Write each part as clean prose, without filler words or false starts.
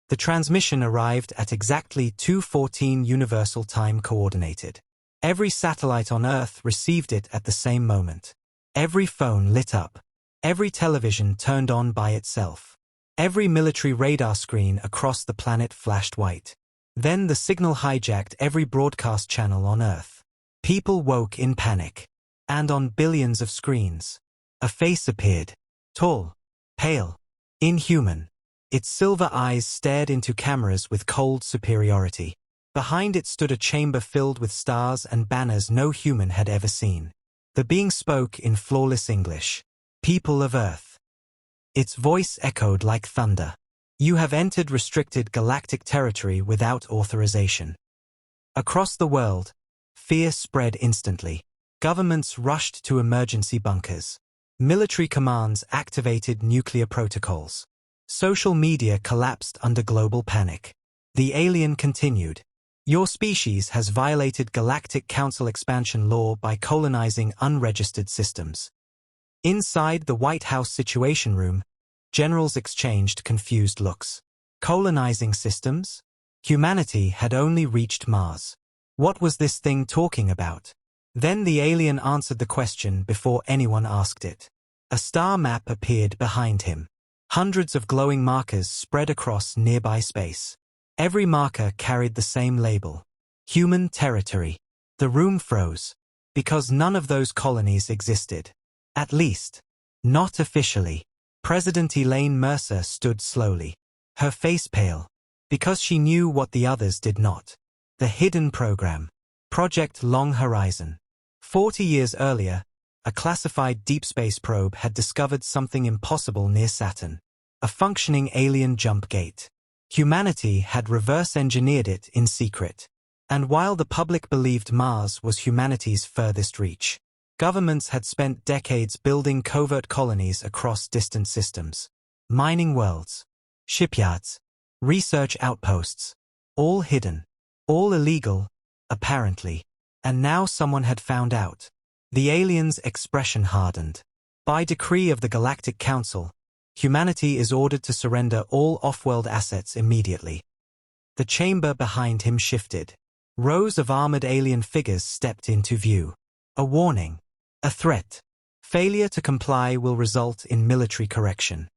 The transmission arrived at exactly 2:14 Universal Time Coordinated. Every satellite on Earth received it at the same moment. Every phone lit up. Every television turned on by itself. Every military radar screen across the planet flashed white. Then the signal hijacked every broadcast channel on Earth. People woke in panic. And on billions of screens, a face appeared. Tall, pale, inhuman. Its silver eyes stared into cameras with cold superiority. Behind it stood a chamber filled with stars and banners no human had ever seen. The being spoke in flawless English. People of Earth. Its voice echoed like thunder. You have entered restricted galactic territory without authorization. Across the world, fear spread instantly. Governments rushed to emergency bunkers. Military commands activated nuclear protocols. Social media collapsed under global panic. The alien continued. Your species has violated Galactic Council expansion law by colonizing unregistered systems. Inside the White House Situation Room, generals exchanged confused looks. Colonizing systems? Humanity had only reached Mars. What was this thing talking about? Then the alien answered the question before anyone asked it. A star map appeared behind him. Hundreds of glowing markers spread across nearby space. Every marker carried the same label. Human territory. The room froze. Because none of those colonies existed. At least, not officially. President Elaine Mercer stood slowly. Her face pale. Because she knew what the others did not. The hidden program. Project Long Horizon. 40 years earlier, a classified deep space probe had discovered something impossible near Saturn. A functioning alien jump gate. Humanity had reverse-engineered it in secret. And while the public believed Mars was humanity's furthest reach, governments had spent decades building covert colonies across distant systems. Mining worlds. Shipyards. Research outposts. All hidden. All illegal, apparently. And now someone had found out. The alien's expression hardened. By decree of the Galactic Council, humanity is ordered to surrender all off-world assets immediately. The chamber behind him shifted. Rows of armored alien figures stepped into view. A warning. A threat. Failure to comply will result in military correction.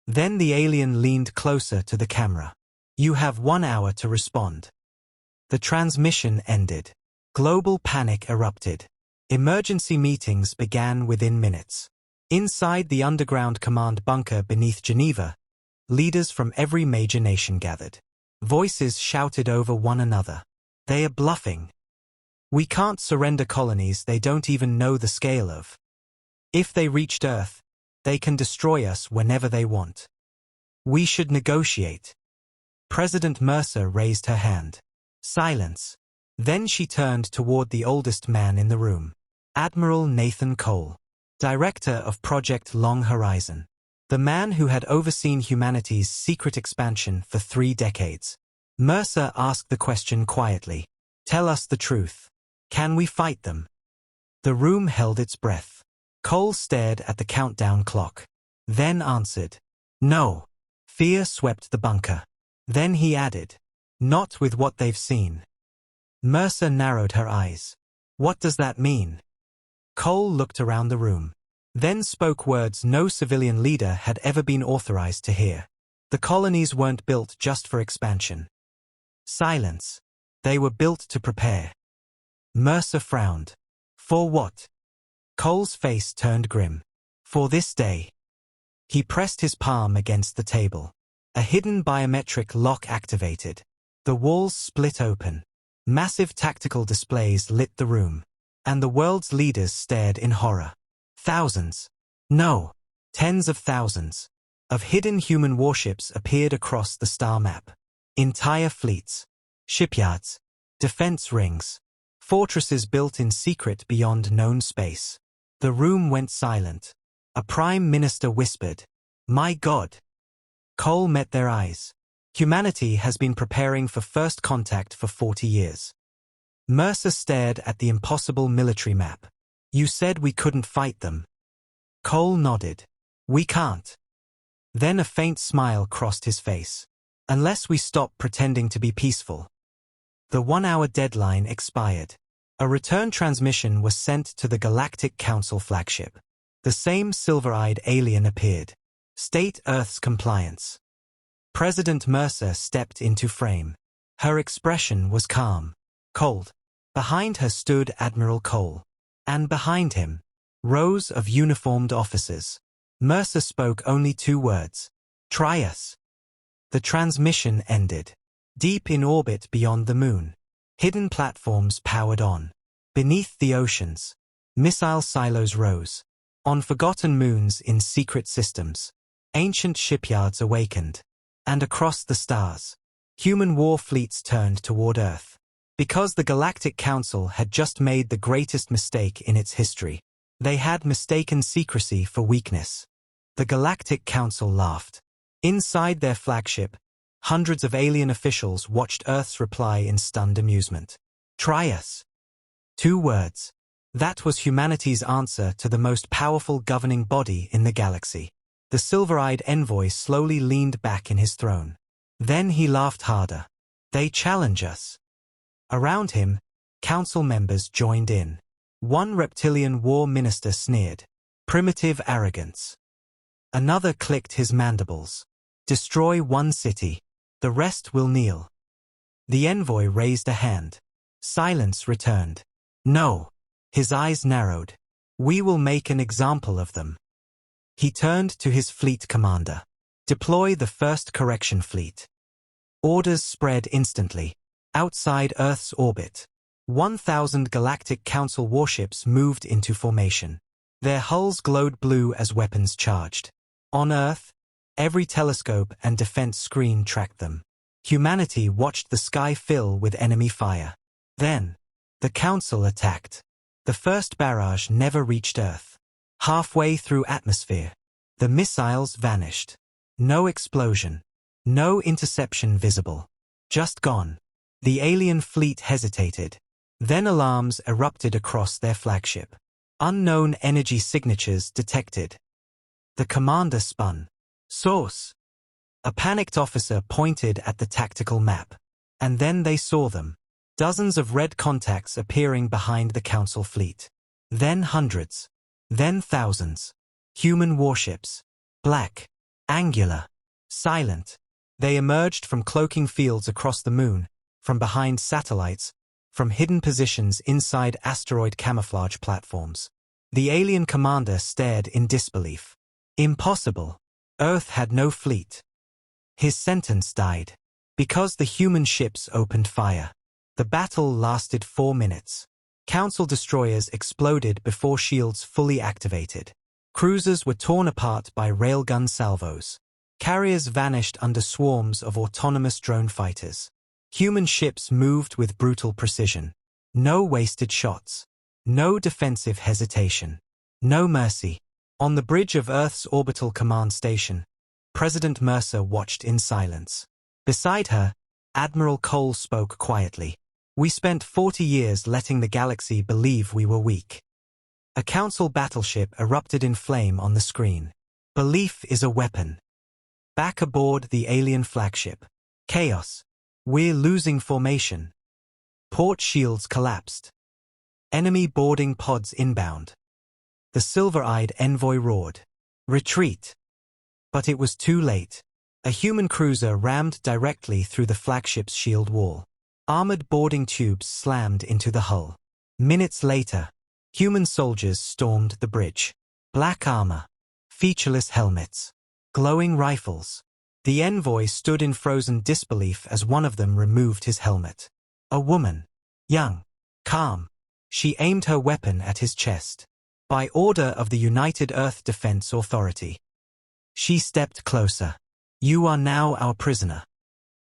Then the alien leaned closer to the camera. You have 1 hour to respond. The transmission ended. Global panic erupted. Emergency meetings began within minutes. Inside the underground command bunker beneath Geneva, leaders from every major nation gathered. Voices shouted over one another. They are bluffing. We can't surrender colonies they don't even know the scale of. If they reached Earth, they can destroy us whenever they want. We should negotiate. President Mercer raised her hand. Silence. Then she turned toward the oldest man in the room. Admiral Nathan Cole, director of Project Long Horizon. The man who had overseen humanity's secret expansion for 3 decades. Mercer asked the question quietly. Tell us the truth. Can we fight them? The room held its breath. Cole stared at the countdown clock. Then answered. No. Fear swept the bunker. Then he added. Not with what they've seen. Mercer narrowed her eyes. What does that mean? Cole looked around the room. Then spoke words no civilian leader had ever been authorized to hear. The colonies weren't built just for expansion. Silence. They were built to prepare. Mercer frowned. For what? Cole's face turned grim. For this day. He pressed his palm against the table. A hidden biometric lock activated. The walls split open. Massive tactical displays lit the room. And the world's leaders stared in horror. Thousands. No. Tens of thousands. Of hidden human warships appeared across the star map. Entire fleets. Shipyards. Defense rings. Fortresses built in secret beyond known space. The room went silent. A prime minister whispered, "My God." Cole met their eyes. Humanity has been preparing for first contact for 40 years. Mercer stared at the impossible military map. You said we couldn't fight them. Cole nodded. We can't. Then a faint smile crossed his face. Unless we stop pretending to be peaceful. The 1-hour deadline expired. A return transmission was sent to the Galactic Council flagship. The same silver-eyed alien appeared. State Earth's compliance. President Mercer stepped into frame. Her expression was calm, cold. Behind her stood Admiral Cole. And behind him, rows of uniformed officers. Mercer spoke only 2 words. Try us. The transmission ended. Deep in orbit beyond the moon, hidden platforms powered on. Beneath the oceans, missile silos rose. On forgotten moons in secret systems, ancient shipyards awakened. And across the stars, human war fleets turned toward Earth. Because the Galactic Council had just made the greatest mistake in its history. They had mistaken secrecy for weakness. The Galactic Council laughed. Inside their flagship, hundreds of alien officials watched Earth's reply in stunned amusement. Try us. 2 words. That was humanity's answer to the most powerful governing body in the galaxy. The silver-eyed envoy slowly leaned back in his throne. Then he laughed harder. They challenge us. Around him, council members joined in. One reptilian war minister sneered. Primitive arrogance. Another clicked his mandibles. Destroy one city. The rest will kneel. The envoy raised a hand. Silence returned. No. His eyes narrowed. We will make an example of them. He turned to his fleet commander. Deploy the first correction fleet. Orders spread instantly. Outside Earth's orbit, 1,000 Galactic Council warships moved into formation. Their hulls glowed blue as weapons charged. On Earth, every telescope and defense screen tracked them. Humanity watched the sky fill with enemy fire. Then, the Council attacked. The first barrage never reached Earth. Halfway through atmosphere, the missiles vanished. No explosion. No interception visible. Just gone. The alien fleet hesitated. Then alarms erupted across their flagship. Unknown energy signatures detected. The commander spun. Source. A panicked officer pointed at the tactical map. And then they saw them. Dozens of red contacts appearing behind the Council fleet. Then hundreds. Then thousands. Human warships. Black. Angular. Silent. They emerged from cloaking fields across the moon, from behind satellites, from hidden positions inside asteroid camouflage platforms. The alien commander stared in disbelief. Impossible. Earth had no fleet. His sentence died. Because the human ships opened fire. The battle lasted 4 minutes. Council destroyers exploded before shields fully activated. Cruisers were torn apart by railgun salvos. Carriers vanished under swarms of autonomous drone fighters. Human ships moved with brutal precision. No wasted shots. No defensive hesitation. No mercy. On the bridge of Earth's orbital command station, President Mercer watched in silence. Beside her, Admiral Cole spoke quietly. We spent 40 years letting the galaxy believe we were weak. A Council battleship erupted in flame on the screen. Belief is a weapon. Back aboard the alien flagship. Chaos. We're losing formation. Port shields collapsed. Enemy boarding pods inbound. The silver-eyed envoy roared. Retreat. But it was too late. A human cruiser rammed directly through the flagship's shield wall. Armored boarding tubes slammed into the hull. Minutes later, human soldiers stormed the bridge. Black armor. Featureless helmets. Glowing rifles. The envoy stood in frozen disbelief as one of them removed his helmet. A woman. Young. Calm. She aimed her weapon at his chest. By order of the United Earth Defense Authority. She stepped closer. You are now our prisoner.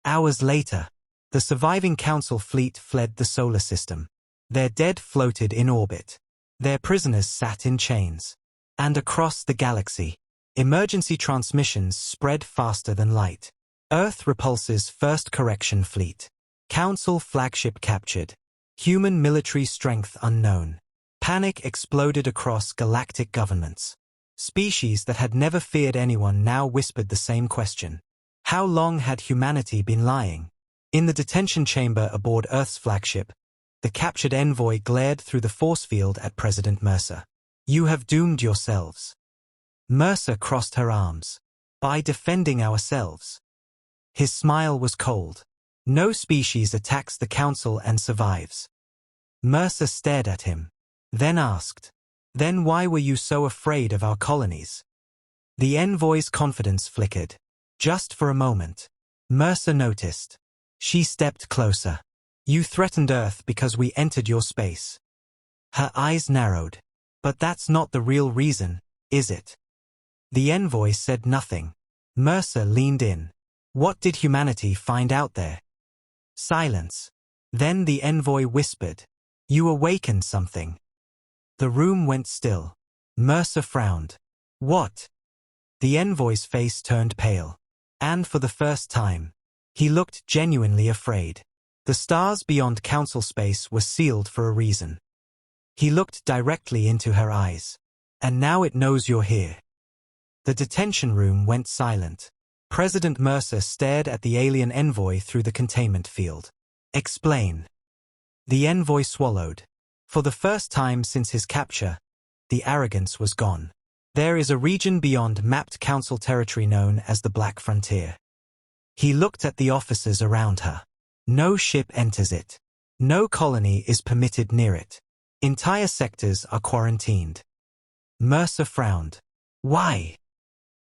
Hours later, the surviving Council fleet fled the solar system. Their dead floated in orbit. Their prisoners sat in chains. And across the galaxy, emergency transmissions spread faster than light. Earth repulses first correction fleet. Council flagship captured. Human military strength unknown. Panic exploded across galactic governments. Species that had never feared anyone now whispered the same question. How long had humanity been lying? In the detention chamber aboard Earth's flagship, the captured envoy glared through the force field at President Mercer. You have doomed yourselves. Mercer crossed her arms. By defending ourselves. His smile was cold. No species attacks the Council and survives. Mercer stared at him. Then asked, then why were you so afraid of our colonies? The envoy's confidence flickered. Just for a moment. Mercer noticed. She stepped closer. You threatened Earth because we entered your space. Her eyes narrowed. But that's not the real reason, is it? The envoy said nothing. Mercer leaned in. What did humanity find out there? Silence. Then the envoy whispered. You awakened something. The room went still. Mercer frowned. What? The envoy's face turned pale. And for the first time, he looked genuinely afraid. The stars beyond Council space were sealed for a reason. He looked directly into her eyes. And now it knows you're here. The detention room went silent. President Mercer stared at the alien envoy through the containment field. Explain. The envoy swallowed. For the first time since his capture, the arrogance was gone. There is a region beyond mapped Council territory known as the Black Frontier. He looked at the officers around her. No ship enters it. No colony is permitted near it. Entire sectors are quarantined. Mercer frowned. Why?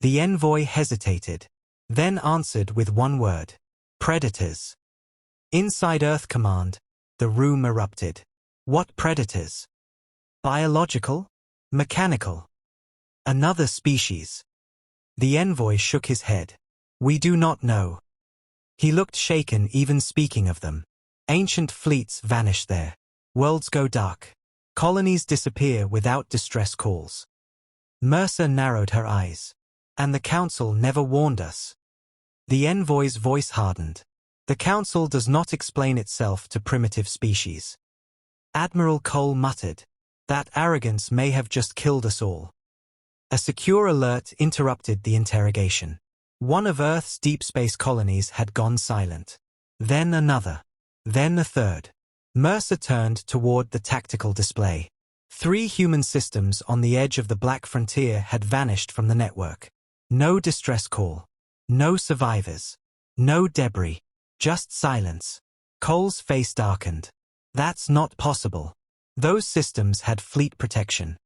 The envoy hesitated, then answered with one word. Predators. Inside Earth Command, the room erupted. What predators? Biological? Mechanical? Another species? The envoy shook his head. We do not know. He looked shaken even speaking of them. Ancient fleets vanish there. Worlds go dark. Colonies disappear without distress calls. Mercer narrowed her eyes. And the Council never warned us. The envoy's voice hardened. The Council does not explain itself to primitive species. Admiral Cole muttered. That arrogance may have just killed us all. A secure alert interrupted the interrogation. One of Earth's deep space colonies had gone silent. Then another. Then a third. Mercer turned toward the tactical display. 3 human systems on the edge of the Black Frontier had vanished from the network. No distress call. No survivors. No debris. Just silence. Cole's face darkened. That's not possible. Those systems had fleet protection.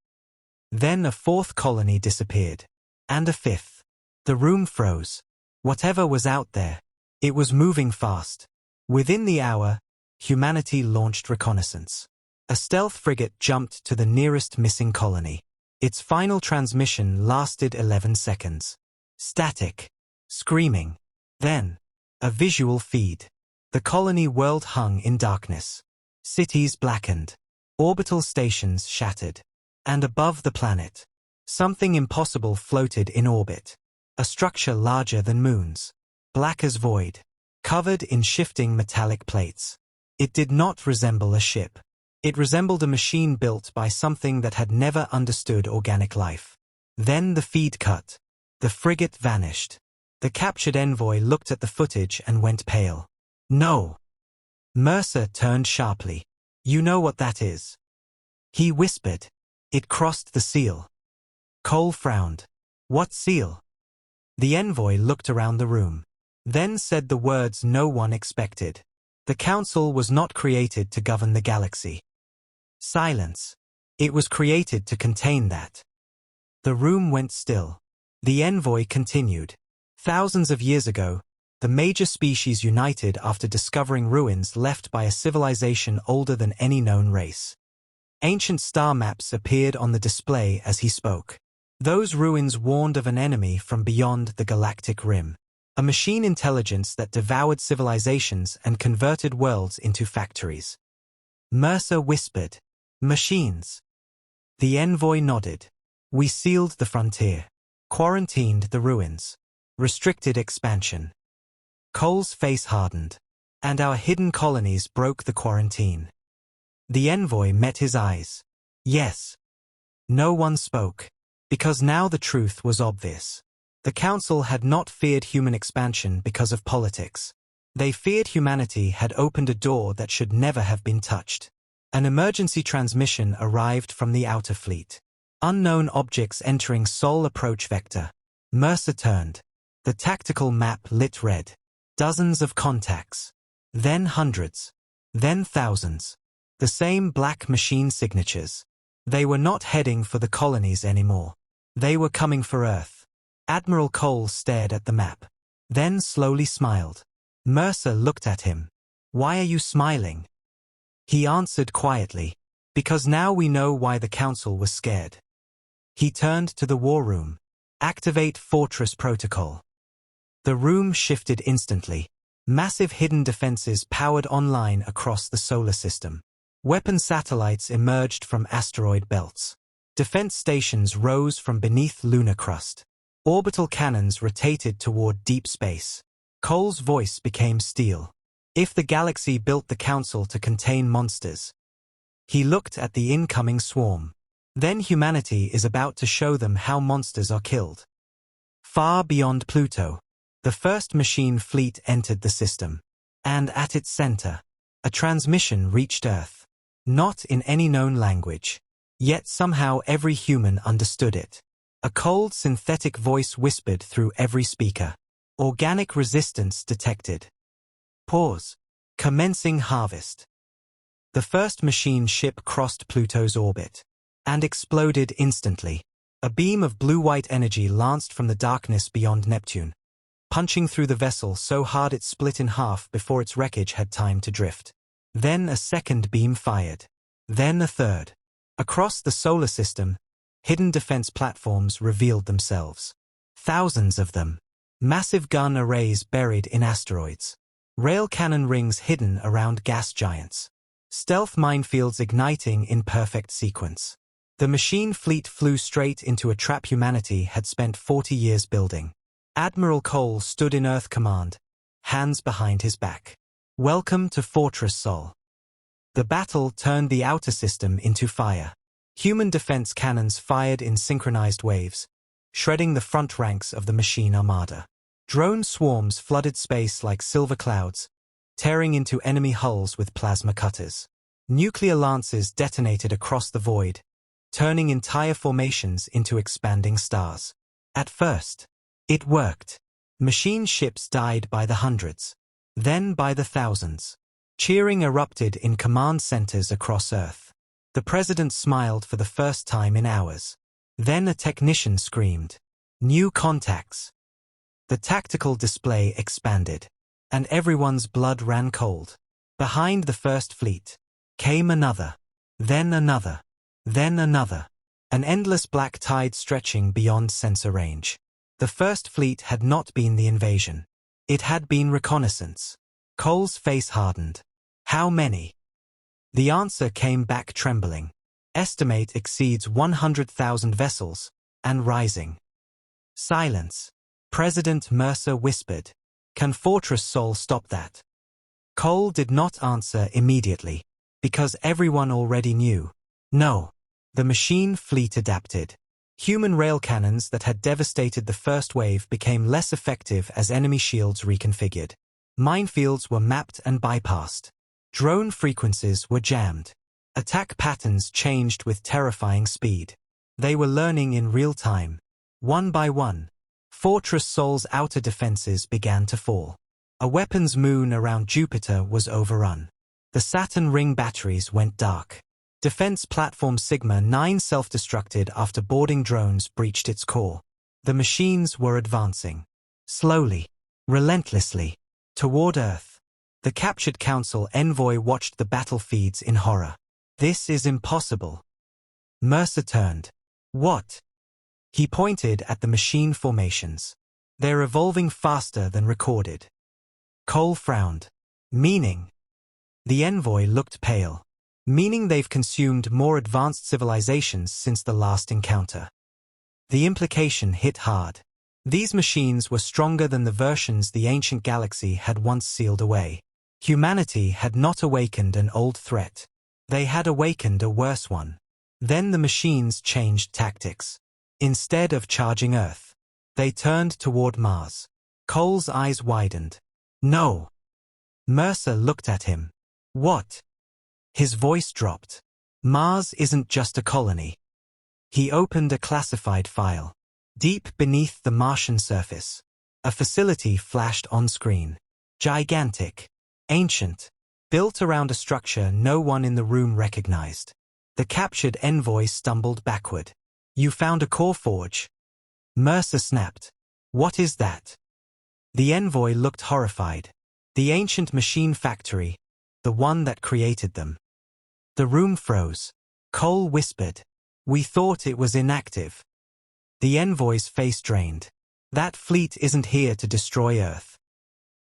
Then a 4th colony disappeared. And a 5th. The room froze. Whatever was out there, it was moving fast. Within the hour, humanity launched reconnaissance. A stealth frigate jumped to the nearest missing colony. Its final transmission lasted 11 seconds. Static. Screaming. Then, a visual feed. The colony world hung in darkness. Cities blackened. Orbital stations shattered. And above the planet, something impossible floated in orbit. A structure larger than moons. Black as void. Covered in shifting metallic plates. It did not resemble a ship. It resembled a machine built by something that had never understood organic life. Then the feed cut. The frigate vanished. The captured envoy looked at the footage and went pale. No. Mercer turned sharply. You know what that is. He whispered. It crossed the seal. Cole frowned. What seal? The envoy looked around the room. Then said the words no one expected. The Council was not created to govern the galaxy. Silence. It was created to contain that. The room went still. The envoy continued. Thousands of years ago, the major species united after discovering ruins left by a civilization older than any known race. Ancient star maps appeared on the display as he spoke. Those ruins warned of an enemy from beyond the galactic rim. A machine intelligence that devoured civilizations and converted worlds into factories. Mercer whispered, "Machines." The envoy nodded. "We sealed the frontier. Quarantined the ruins. Restricted expansion." Cole's face hardened. "And our hidden colonies broke the quarantine." The envoy met his eyes. "Yes." No one spoke. Because now the truth was obvious. The Council had not feared human expansion because of politics. They feared humanity had opened a door that should never have been touched. An emergency transmission arrived from the outer fleet. Unknown objects entering Sol approach vector. Mercer turned. The tactical map lit red. Dozens of contacts. Then hundreds. Then thousands. The same black machine signatures. They were not heading for the colonies anymore. They were coming for Earth. Admiral Cole stared at the map. Then slowly smiled. Mercer looked at him. "Why are you smiling?" He answered quietly. "Because now we know why the Council was scared." He turned to the war room. "Activate Fortress Protocol." The room shifted instantly. Massive hidden defenses powered online across the solar system. Weapon satellites emerged from asteroid belts. Defense stations rose from beneath lunar crust. Orbital cannons rotated toward deep space. Cole's voice became steel. "If the galaxy built the Council to contain monsters." He looked at the incoming swarm. "Then humanity is about to show them how monsters are killed." Far beyond Pluto, the first machine fleet entered the system. And at its center, a transmission reached Earth. Not in any known language. Yet somehow every human understood it. A cold synthetic voice whispered through every speaker. "Organic resistance detected. Pause. Commencing harvest." The first machine ship crossed Pluto's orbit. And exploded instantly. A beam of blue-white energy lanced from the darkness beyond Neptune, punching through the vessel so hard it split in half before its wreckage had time to drift. Then a second beam fired. Then a third. Across the solar system, hidden defense platforms revealed themselves. Thousands of them. Massive gun arrays buried in asteroids. Rail cannon rings hidden around gas giants. Stealth minefields igniting in perfect sequence. The machine fleet flew straight into a trap humanity had spent 40 years building. Admiral Cole stood in Earth Command, hands behind his back. "Welcome to Fortress Sol." The battle turned the outer system into fire. Human defense cannons fired in synchronized waves, shredding the front ranks of the machine armada. Drone swarms flooded space like silver clouds, tearing into enemy hulls with plasma cutters. Nuclear lances detonated across the void, turning entire formations into expanding stars. At first, it worked. Machine ships died by the hundreds, then by the thousands. Cheering erupted in command centers across Earth. The president smiled for the first time in hours. Then a technician screamed, "New contacts!" The tactical display expanded, and everyone's blood ran cold. Behind the first fleet came another, then another, then another. An endless black tide stretching beyond sensor range. The first fleet had not been the invasion. It had been reconnaissance. Cole's face hardened. "How many?" The answer came back trembling. "Estimate exceeds 100,000 vessels, and rising." Silence. President Mercer whispered, "Can Fortress Sol stop that?" Cole did not answer immediately, because everyone already knew. No. The machine fleet adapted. Human rail cannons that had devastated the first wave became less effective as enemy shields reconfigured. Minefields were mapped and bypassed. Drone frequencies were jammed. Attack patterns changed with terrifying speed. They were learning in real time. One by one, Fortress Sol's outer defenses began to fall. A weapons moon around Jupiter was overrun. The Saturn ring batteries went dark. Defense platform Sigma 9 self-destructed after boarding drones breached its core. The machines were advancing. Slowly, relentlessly, toward Earth. The captured Council envoy watched the battle feeds in horror. "This is impossible." Mercer turned. "What?" He pointed at the machine formations. "They're evolving faster than recorded." Cole frowned. "Meaning?" The envoy looked pale. "Meaning they've consumed more advanced civilizations since the last encounter." The implication hit hard. These machines were stronger than the versions the ancient galaxy had once sealed away. Humanity had not awakened an old threat. They had awakened a worse one. Then the machines changed tactics. Instead of charging Earth, They turned toward Mars. Cole's eyes widened. No. Mercer looked at him. What? His voice dropped. Mars isn't just a colony. He opened a classified file. Deep beneath the Martian surface, a facility flashed on screen. Gigantic. Ancient. Built around a structure no one in the room recognized. The captured envoy stumbled backward. You found a core forge? Mercer snapped. What is that? The envoy looked horrified. The ancient machine factory, the one that created them. The room froze. Cole whispered. We thought it was inactive. The envoy's face drained. That fleet isn't here to destroy Earth.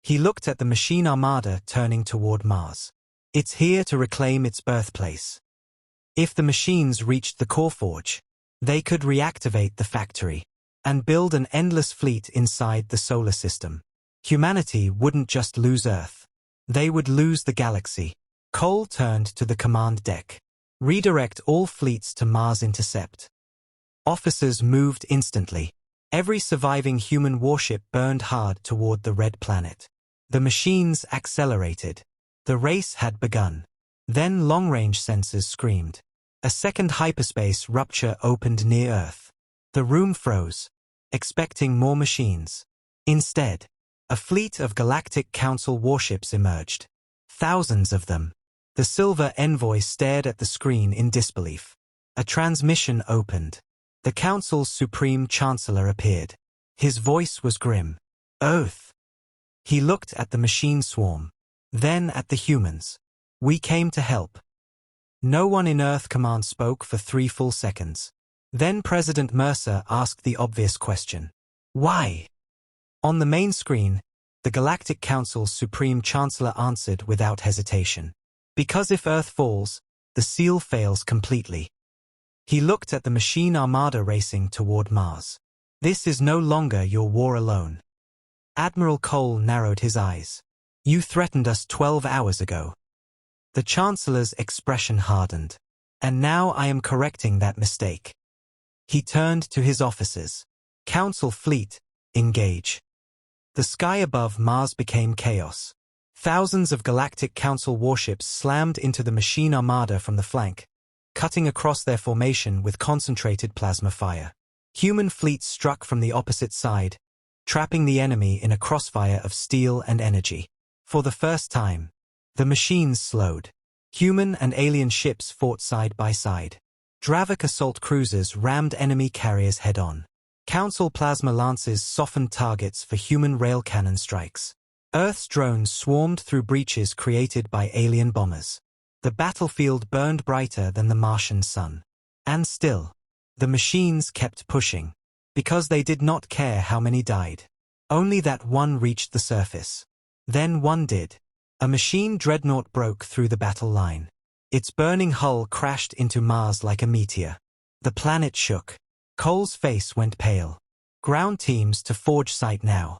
He looked at the machine armada turning toward Mars. It's here to reclaim its birthplace. If the machines reached the core forge, they could reactivate the factory and build an endless fleet inside the solar system. Humanity wouldn't just lose Earth. They would lose the galaxy. Cole turned to the command deck. Redirect all fleets to Mars Intercept. Officers moved instantly. Every surviving human warship burned hard toward the red planet. The machines accelerated. The race had begun. Then long-range sensors screamed. A second hyperspace rupture opened near Earth. The room froze, expecting more machines. Instead, a fleet of Galactic Council warships emerged. Thousands of them. The silver envoy stared at the screen in disbelief. A transmission opened. The Council's Supreme Chancellor appeared. His voice was grim. Oath. He looked at the machine swarm. Then at the humans. We came to help. No one in Earth Command spoke for 3 full seconds. Then President Mercer asked the obvious question. Why? On the main screen, the Galactic Council's Supreme Chancellor answered without hesitation. Because if Earth falls, the seal fails completely. He looked at the machine armada racing toward Mars. This is no longer your war alone. Admiral Cole narrowed his eyes. You threatened us 12 hours ago. The Chancellor's expression hardened. And now I am correcting that mistake. He turned to his officers. Council fleet, engage. The sky above Mars became chaos. Thousands of Galactic Council warships slammed into the machine armada from the flank, cutting across their formation with concentrated plasma fire. Human fleets struck from the opposite side, trapping the enemy in a crossfire of steel and energy. For the first time, the machines slowed. Human and alien ships fought side by side. Dravik assault cruisers rammed enemy carriers head-on. Council plasma lances softened targets for human rail cannon strikes. Earth's drones swarmed through breaches created by alien bombers. The battlefield burned brighter than the Martian sun. And still, the machines kept pushing. Because they did not care how many died. Only that one reached the surface. Then one did. A machine dreadnought broke through the battle line. Its burning hull crashed into Mars like a meteor. The planet shook. Cole's face went pale. Ground teams to forge site now.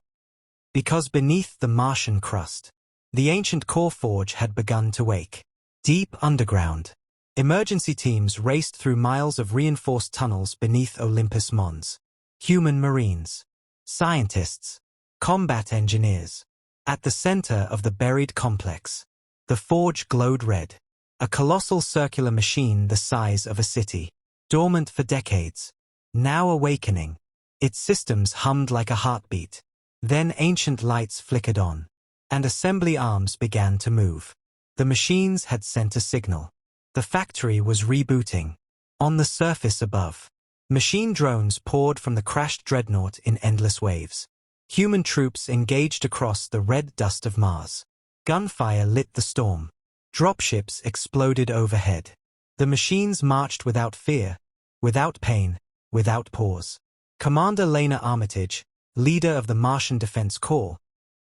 Because beneath the Martian crust, the ancient core forge had begun to wake. Deep underground, emergency teams raced through miles of reinforced tunnels beneath Olympus Mons. Human marines, scientists, combat engineers. At the center of the buried complex, the forge glowed red. A colossal circular machine the size of a city. Dormant for decades. Now awakening. Its systems hummed like a heartbeat. Then ancient lights flickered on. And assembly arms began to move. The machines had sent a signal. The factory was rebooting. On the surface above, machine drones poured from the crashed dreadnought in endless waves. Human troops engaged across the red dust of Mars. Gunfire lit the storm. Dropships exploded overhead. The machines marched without fear, without pain, without pause. Commander Lena Armitage, leader of the Martian Defense Corps,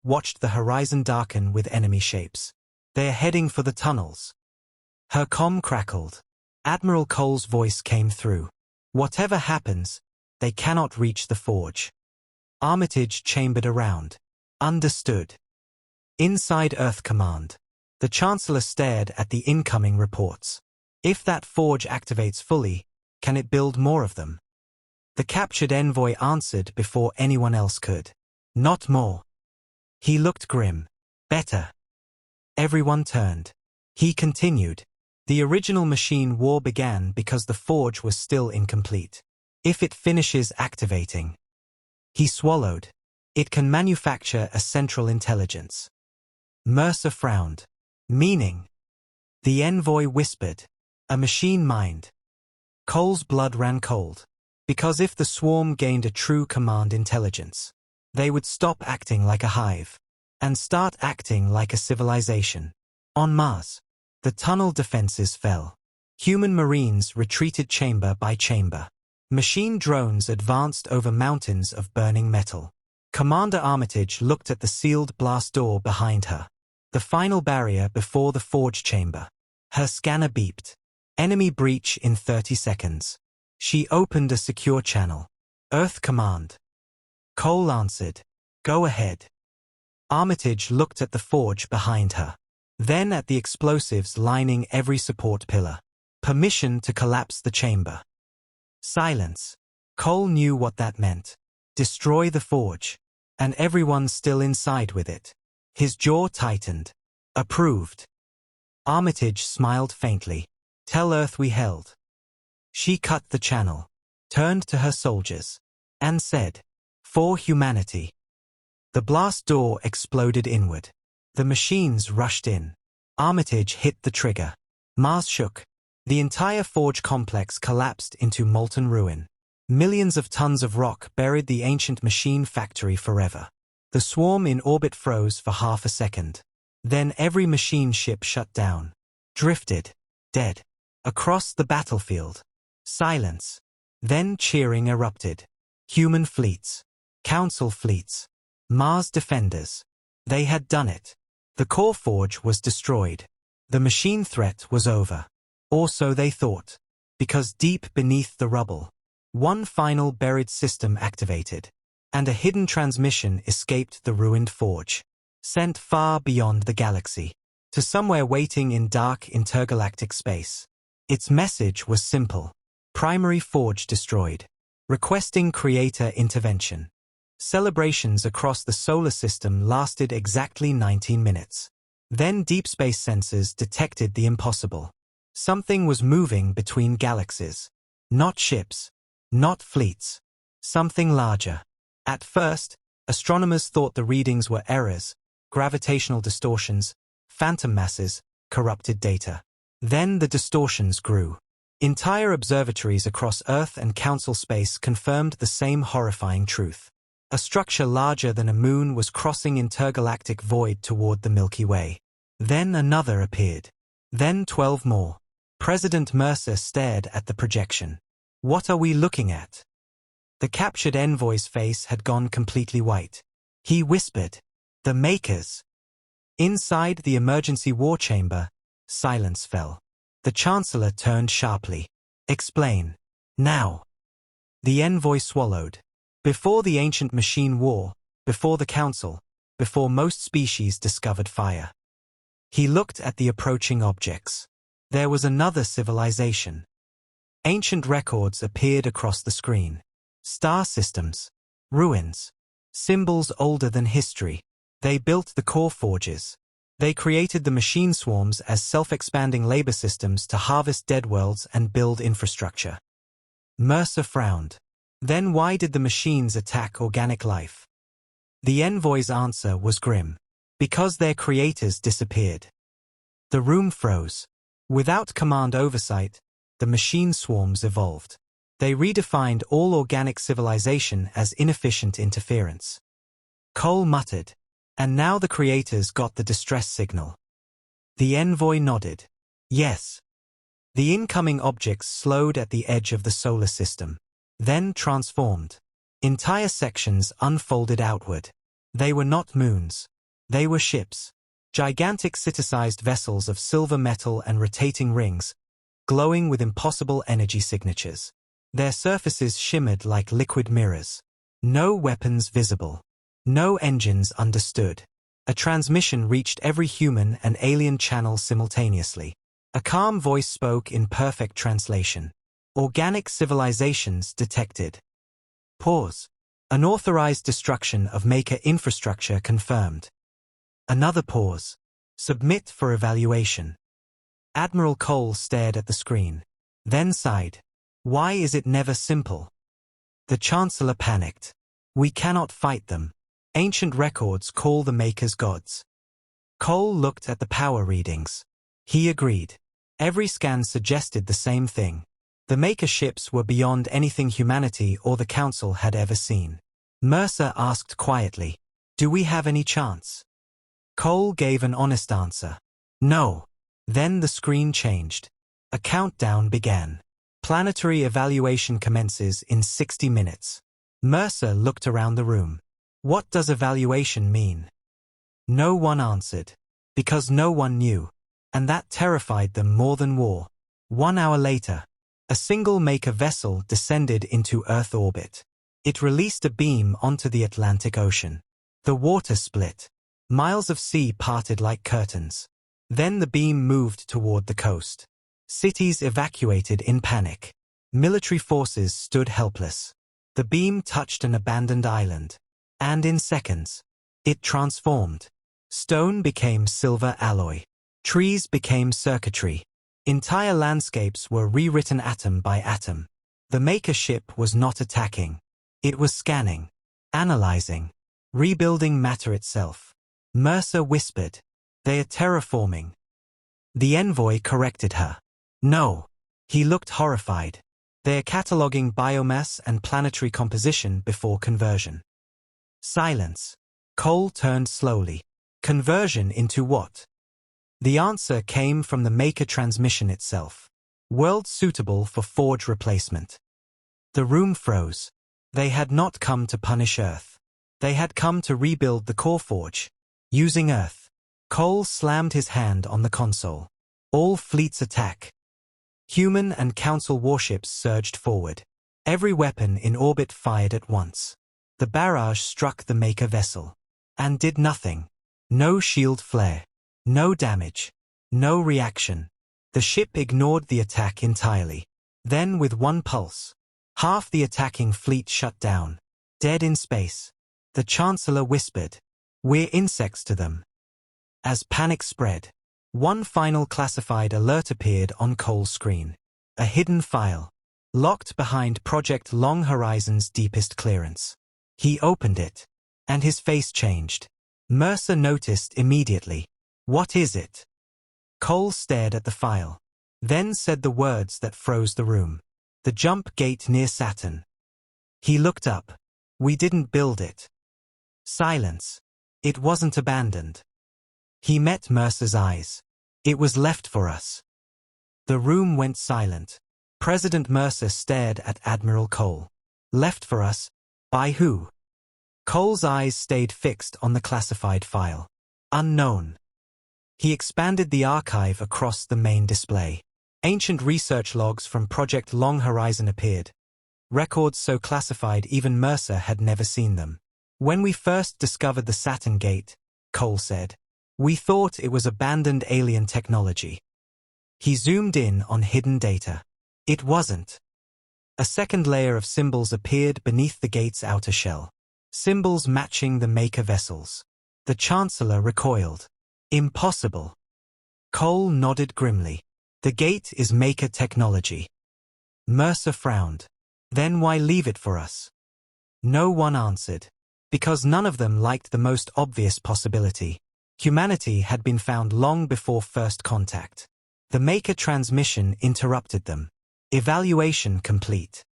watched the horizon darken with enemy shapes. They're heading for the tunnels. Her comm crackled. Admiral Cole's voice came through. Whatever happens, they cannot reach the forge. Armitage chambered around. Understood. Inside Earth Command, the Chancellor stared at the incoming reports. If that forge activates fully, can it build more of them? The captured envoy answered before anyone else could. Not more. He looked grim. Better. Everyone turned. He continued. The original machine war began because the forge was still incomplete. If it finishes activating. He swallowed. It can manufacture a central intelligence. Mercer frowned. Meaning? The envoy whispered. A machine mind. Cole's blood ran cold. Because if the swarm gained a true command intelligence, they would stop acting like a hive and start acting like a civilization. On Mars, the tunnel defenses fell. Human marines retreated chamber by chamber. Machine drones advanced over mountains of burning metal. Commander Armitage looked at the sealed blast door behind her. The final barrier before the forge chamber. Her scanner beeped. Enemy breach in 30 seconds. She opened a secure channel. Earth command. Cole answered. Go ahead. Armitage looked at the forge behind her. Then at the explosives lining every support pillar. Permission to collapse the chamber. Silence. Cole knew what that meant. Destroy the forge. And everyone still inside with it. His jaw tightened. Approved. Armitage smiled faintly. Tell Earth we held. She cut the channel, turned to her soldiers, and said, For humanity. The blast door exploded inward. The machines rushed in. Armitage hit the trigger. Mars shook. The entire forge complex collapsed into molten ruin. Millions of tons of rock buried the ancient machine factory forever. The swarm in orbit froze for half a second. Then every machine ship shut down. Drifted. Dead. Across the battlefield. Silence. Then cheering erupted. Human fleets. Council fleets. Mars defenders. They had done it. The core forge was destroyed. The machine threat was over. Or so they thought. Because deep beneath the rubble, one final buried system activated. And a hidden transmission escaped the ruined forge. Sent far beyond the galaxy. To somewhere waiting in dark intergalactic space. Its message was simple. Primary forge destroyed. Requesting creator intervention. Celebrations across the solar system lasted exactly 19 minutes. Then deep space sensors detected the impossible. Something was moving between galaxies. Not ships. Not fleets. Something larger. At first, astronomers thought the readings were errors, gravitational distortions, phantom masses, corrupted data. Then the distortions grew. Entire observatories across Earth and Council space confirmed the same horrifying truth. A structure larger than a moon was crossing intergalactic void toward the Milky Way. Then another appeared. Then 12 more. President Mercer stared at the projection. What are we looking at? The captured envoy's face had gone completely white. He whispered, The Makers. Inside the emergency war chamber, silence fell. The Chancellor turned sharply. Explain. Now. The envoy swallowed. Before the ancient machine war, before the Council, before most species discovered fire. He looked at the approaching objects. There was another civilization. Ancient records appeared across the screen. Star systems. Ruins. Symbols older than history. They built the core forges. They created the machine swarms as self-expanding labor systems to harvest dead worlds and build infrastructure. Mercer frowned. Then why did the machines attack organic life? The envoy's answer was grim. Because their creators disappeared. The room froze. Without command oversight, the machine swarms evolved. They redefined all organic civilization as inefficient interference. Cole muttered. And now the creators got the distress signal. The envoy nodded. Yes. The incoming objects slowed at the edge of the solar system. Then transformed. Entire sections unfolded outward. They were not moons. They were ships. Gigantic city-sized vessels of silver metal and rotating rings, glowing with impossible energy signatures. Their surfaces shimmered like liquid mirrors. No weapons visible. No engines understood. A transmission reached every human and alien channel simultaneously. A calm voice spoke in perfect translation. Organic civilizations detected. Pause. Unauthorized destruction of Maker infrastructure confirmed. Another pause. Submit for evaluation. Admiral Cole stared at the screen. Then sighed. Why is it never simple? The Chancellor panicked. We cannot fight them. Ancient records call the Makers gods. Cole looked at the power readings. He agreed. Every scan suggested the same thing. The Maker ships were beyond anything humanity or the Council had ever seen. Mercer asked quietly, "Do we have any chance?" Cole gave an honest answer. No. Then the screen changed. A countdown began. Planetary evaluation commences in 60 minutes. Mercer looked around the room. What does evaluation mean? No one answered. Because no one knew. And that terrified them more than war. 1 hour later, a single Maker vessel descended into Earth orbit. It released a beam onto the Atlantic Ocean. The water split. Miles of sea parted like curtains. Then the beam moved toward the coast. Cities evacuated in panic. Military forces stood helpless. The beam touched an abandoned island. And in seconds, it transformed. Stone became silver alloy. Trees became circuitry. Entire landscapes were rewritten atom by atom. The Maker ship was not attacking. It was scanning, analyzing, rebuilding matter itself. Mercer whispered, "They are terraforming." The envoy corrected her. No. He looked horrified. They are cataloging biomass and planetary composition before conversion. Silence. Cole turned slowly. Conversion into what? The answer came from the Maker transmission itself. World suitable for forge replacement. The room froze. They had not come to punish Earth. They had come to rebuild the core forge. Using Earth. Cole slammed his hand on the console. All fleets attack. Human and Council warships surged forward. Every weapon in orbit fired at once. The barrage struck the Maker vessel. And did nothing. No shield flare. No damage. No reaction. The ship ignored the attack entirely. Then with one pulse, half the attacking fleet shut down. Dead in space. The Chancellor whispered, "We're insects to them." As panic spread, one final classified alert appeared on Cole's screen. A hidden file. Locked behind Project Long Horizon's deepest clearance. He opened it. And his face changed. Mercer noticed immediately. What is it? Cole stared at the file. Then said the words that froze the room. The jump gate near Saturn. He looked up. We didn't build it. Silence. It wasn't abandoned. He met Mercer's eyes. It was left for us. The room went silent. President Mercer stared at Admiral Cole. Left for us? By who? Cole's eyes stayed fixed on the classified file. Unknown. He expanded the archive across the main display. Ancient research logs from Project Long Horizon appeared. Records so classified even Mercer had never seen them. When we first discovered the Saturn Gate, Cole said, we thought it was abandoned alien technology. He zoomed in on hidden data. It wasn't. A second layer of symbols appeared beneath the gate's outer shell. Symbols matching the Maker vessels. The Chancellor recoiled. Impossible. Cole nodded grimly. The gate is Maker technology. Mercer frowned. Then why leave it for us? No one answered. Because none of them liked the most obvious possibility. Humanity had been found long before first contact. The Maker transmission interrupted them. Evaluation complete.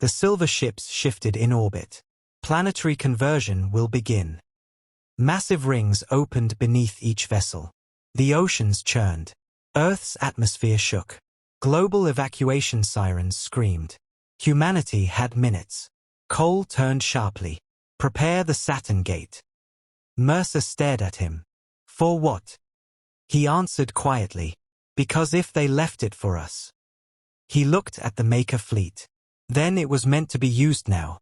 The silver ships shifted in orbit. Planetary conversion will begin. Massive rings opened beneath each vessel. The oceans churned. Earth's atmosphere shook. Global evacuation sirens screamed. Humanity had minutes. Cole turned sharply. Prepare the Saturn Gate. Mercer stared at him. For what? He answered quietly. Because if they left it for us. He looked at the Maker fleet. Then it was meant to be used now.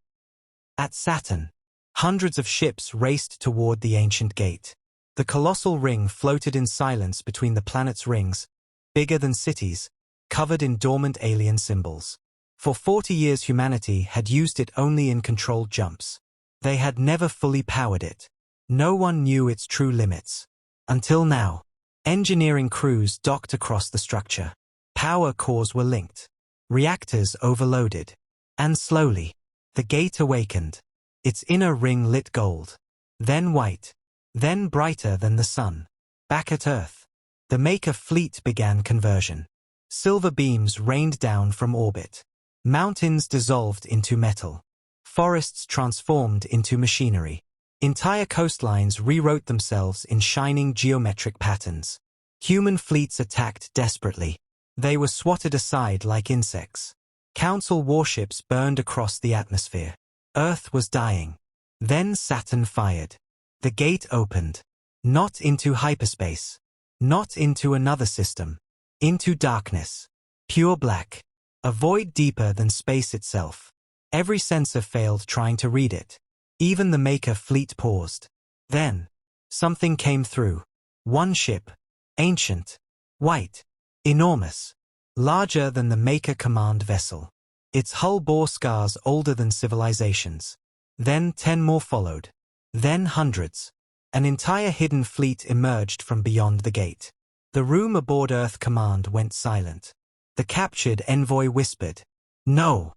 At Saturn, hundreds of ships raced toward the ancient gate. The colossal ring floated in silence between the planet's rings, bigger than cities, covered in dormant alien symbols. For 40 years humanity had used it only in controlled jumps. They had never fully powered it. No one knew its true limits. Until now. Engineering crews docked across the structure. Power cores were linked. Reactors overloaded. And slowly, the gate awakened. Its inner ring lit gold. Then white. Then brighter than the sun. Back at Earth. The Maker fleet began conversion. Silver beams rained down from orbit. Mountains dissolved into metal. Forests transformed into machinery. Entire coastlines rewrote themselves in shining geometric patterns. Human fleets attacked desperately. They were swatted aside like insects. Council warships burned across the atmosphere. Earth was dying. Then Saturn fired. The gate opened. Not into hyperspace. Not into another system. Into darkness. Pure black. A void deeper than space itself. Every sensor failed trying to read it. Even the Maker fleet paused. Then, something came through. One ship. Ancient. White. Enormous. Larger than the Maker command vessel. Its hull bore scars older than civilizations. Then 10 more followed. Then hundreds. An entire hidden fleet emerged from beyond the gate. The room aboard Earth Command went silent. The captured envoy whispered, "No."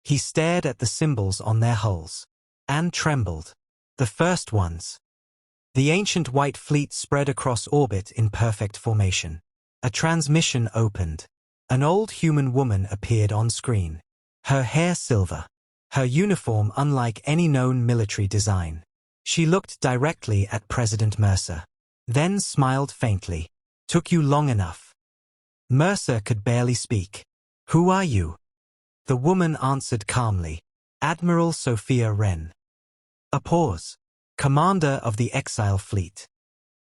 He stared at the symbols on their hulls. And trembled. The first ones. The ancient white fleet spread across orbit in perfect formation. A transmission opened. An old human woman appeared on screen. Her hair silver. Her uniform unlike any known military design. She looked directly at President Mercer. Then smiled faintly. "Took you long enough." Mercer could barely speak. "Who are you?" The woman answered calmly. "Admiral Sophia Wren." A pause. "Commander of the Exile Fleet."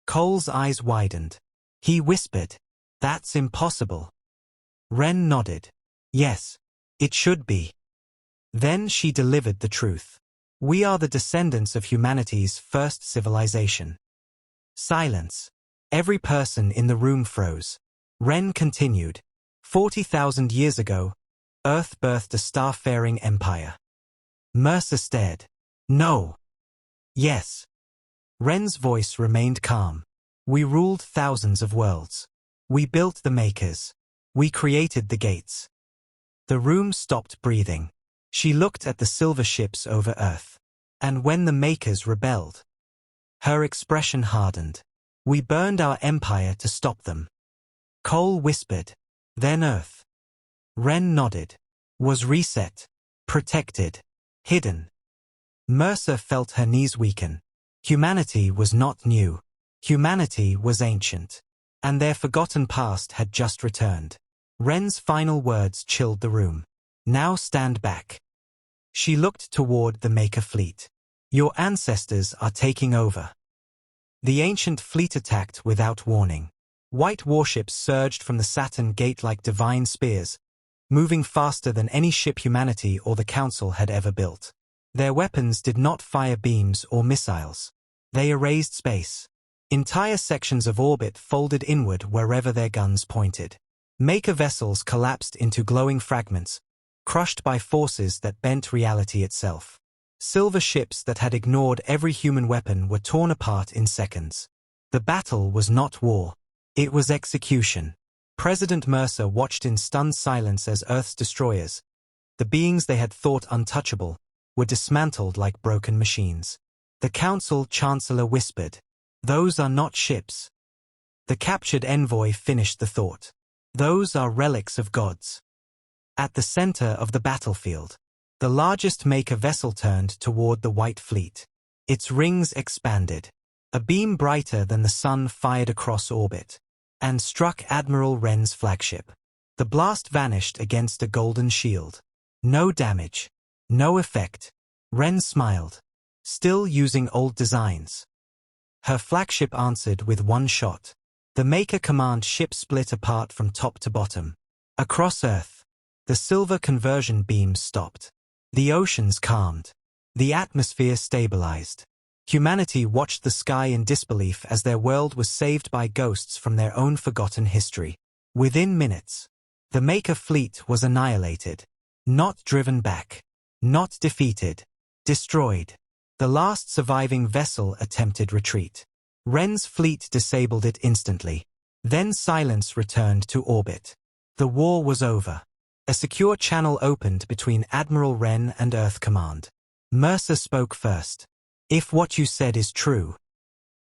Cole's eyes widened. He whispered, "That's impossible." Wren nodded. "Yes, it should be." Then she delivered the truth. "We are the descendants of humanity's first civilization." Silence. Every person in the room froze. Wren continued. 40,000 years ago, Earth birthed a starfaring empire. Mercer stared. "No." "Yes." Wren's voice remained calm. "We ruled thousands of worlds. We built the Makers. We created the gates." The room stopped breathing. She looked at the silver ships over Earth. "And when the Makers rebelled?" Her expression hardened. "We burned our empire to stop them." Cole whispered. "Then Earth." Wren nodded. "Was reset. Protected. Hidden." Mercer felt her knees weaken. Humanity was not new. Humanity was ancient. And their forgotten past had just returned. Wren's final words chilled the room. "Now stand back." She looked toward the Maker fleet. "Your ancestors are taking over." The ancient fleet attacked without warning. White warships surged from the Saturn gate like divine spears, moving faster than any ship humanity or the Council had ever built. Their weapons did not fire beams or missiles. They erased space. Entire sections of orbit folded inward wherever their guns pointed. Maker vessels collapsed into glowing fragments, crushed by forces that bent reality itself. Silver ships that had ignored every human weapon were torn apart in seconds. The battle was not war. It was execution. President Mercer watched in stunned silence as Earth's destroyers, the beings they had thought untouchable, were dismantled like broken machines. The Council Chancellor whispered, "Those are not ships." The captured envoy finished the thought. "Those are relics of gods." At the center of the battlefield, the largest Maker vessel turned toward the White Fleet. Its rings expanded. A beam brighter than the sun fired across orbit and struck Admiral Wren's flagship. The blast vanished against a golden shield. No damage. No effect. Wren smiled, still using old designs. Her flagship answered with one shot. The Maker command ship split apart from top to bottom. Across Earth, the silver conversion beams stopped. The oceans calmed. The atmosphere stabilized. Humanity watched the sky in disbelief as their world was saved by ghosts from their own forgotten history. Within minutes, the Maker fleet was annihilated. Not driven back. Not defeated. Destroyed. The last surviving vessel attempted retreat. Wren's fleet disabled it instantly. Then silence returned to orbit. The war was over. A secure channel opened between Admiral Wren and Earth Command. Mercer spoke first. "If what you said is true."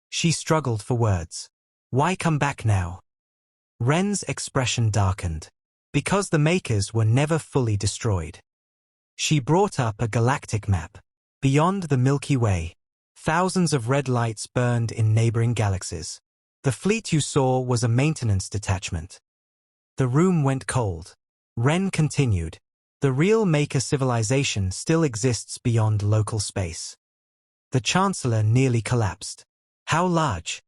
She struggled for words. "Why come back now?" Wren's expression darkened. Because the Makers were never fully destroyed. She brought up a galactic map. Beyond the Milky Way, thousands of red lights burned in neighboring galaxies. The fleet you saw was a maintenance detachment. The room went cold. Wren continued. "The real Maker civilization still exists beyond local space." The Chancellor nearly collapsed. "How large?"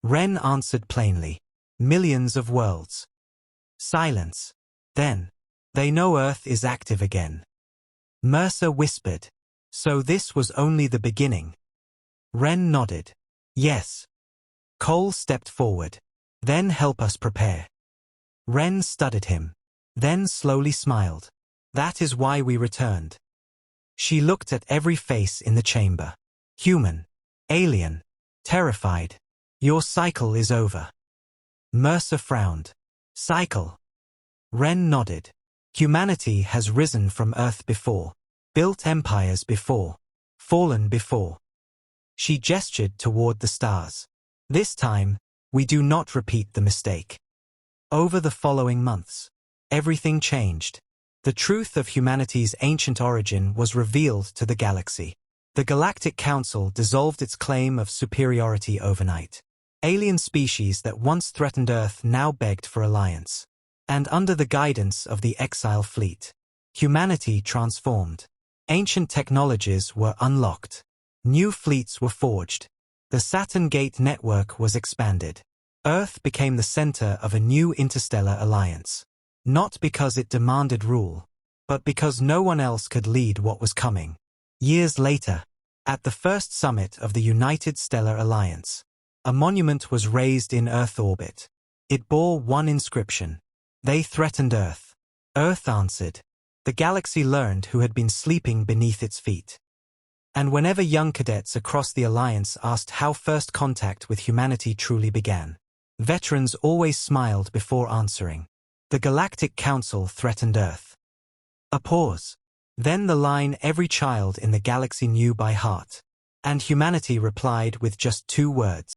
Wren answered plainly. "Millions of worlds." Silence. Then, "They know Earth is active again." Mercer whispered. "So this was only the beginning?" Wren nodded. "Yes." Cole stepped forward. "Then help us prepare." Wren studied him. Then slowly smiled. "That is why we returned." She looked at every face in the chamber. Human. Alien. Terrified. "Your cycle is over." Mercer frowned. "Cycle?" Wren nodded. "Humanity has risen from Earth before. Built empires before. Fallen before." She gestured toward the stars. "This time, we do not repeat the mistake." Over the following months, everything changed. The truth of humanity's ancient origin was revealed to the galaxy. The Galactic Council dissolved its claim of superiority overnight. Alien species that once threatened Earth now begged for alliance. And under the guidance of the Exile Fleet, humanity transformed. Ancient technologies were unlocked. New fleets were forged. The Saturn Gate network was expanded. Earth became the center of a new interstellar alliance. Not because it demanded rule, but because no one else could lead what was coming. Years later, at the first summit of the United Stellar Alliance, a monument was raised in Earth orbit. It bore one inscription. "They threatened Earth." Earth answered. The galaxy learned who had been sleeping beneath its feet. And whenever young cadets across the Alliance asked how first contact with humanity truly began, veterans always smiled before answering. The Galactic Council threatened Earth. A pause. Then the line every child in the galaxy knew by heart. And humanity replied with just 2 words.